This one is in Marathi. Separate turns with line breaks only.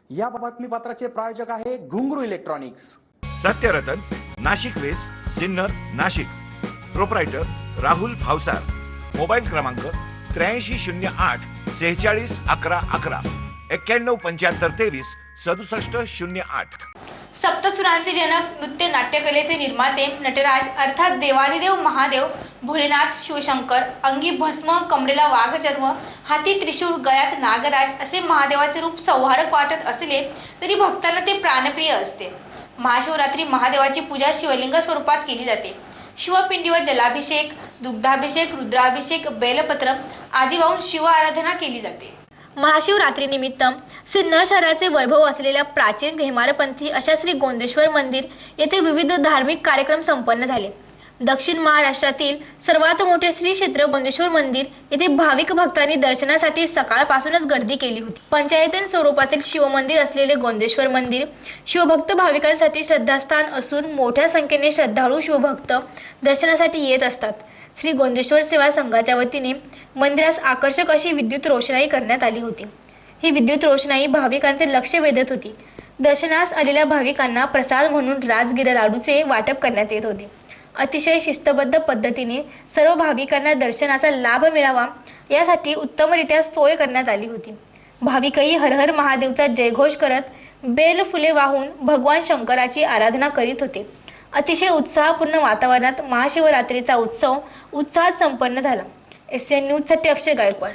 या बातमीपत्राचे प्रायोजक आहे Ghungroo electronics.
Satyaratan, Nashik west, Sinnar, Nashik. Proprietor Rahul Bhavsar. Mobile क्रमांक 8308 46 11 11 91 75 23 67 08।
सप्तसुरांचे जनक, नृत्य नाट्यकलेचे निर्माते नटराज अर्थात देवादिदेव महादेव भोलेनाथ शिवशंकर, अंगी भस्म, कमरेला वाघचर्म, हाती त्रिशूळ, गळ्यात नागराज असे महादेवाचे रूप संहारक वाटत असले तरी भक्तांना ते प्राणप्रिय असते। महाशिवरात्री महादेवाची पूजा शिवलिंग स्वरूपात केली जाते। शिवपिंडीवर जलाभिषेक, दुग्धाभिषेक, रुद्राभिषेक, बेलपत्र आदी वाहून शिव आराधना केली जाते। महाशिवरात्रीनिमित्त सिन्नर शहराचे वैभव असलेल्या प्राचीन घेमारपंथी अशा श्री गोंदेश्वर मंदिर येथे विविध धार्मिक कार्यक्रम संपन्न झाले। दक्षिण महाराष्ट्रातील सर्वात मोठे श्री क्षेत्र गोंदेश्वर मंदिर येथे भाविक भक्तांनी दर्शनासाठी सकाळपासूनच गर्दी केली होती। पंचायतन स्वरूपातील शिवमंदिर असलेले गोंदेश्वर मंदिर शिवभक्त भाविकांसाठी श्रद्धास्थान असून मोठ्या संख्येने श्रद्धाळू शिवभक्त दर्शनासाठी येत असतात। श्री गोंदेश्वर सेवा संघाच्या वतीने मंदिरास आकर्षक अशी विद्युत रोषणाई करण्यात आली होती। ही विद्युत रोषणाई भाविकांचे लक्ष वेधत होती। दर्शनास आलेल्या भाविकांना प्रसाद म्हणून राजगिरा लाडूचे वाटप करण्यात येत होते। अतिशय शिस्तबद्ध पद्धतीने सर्व भाविकांना दर्शनाचा लाभ मिळावा यासाठी उत्तमरित्या सोय करण्यात आली होती। भाविकही हर हर महादेवचा जयघोष करत बेल फुले वाहून भगवान शंकराची आराधना करीत होते। अतिशय उत्साहपूर्ण वातावरणात महाशिवरात्रीचा उत्सव उत्साहात संपन्न झाला। SN न्यूजसाठी अक्षय गायकवाड।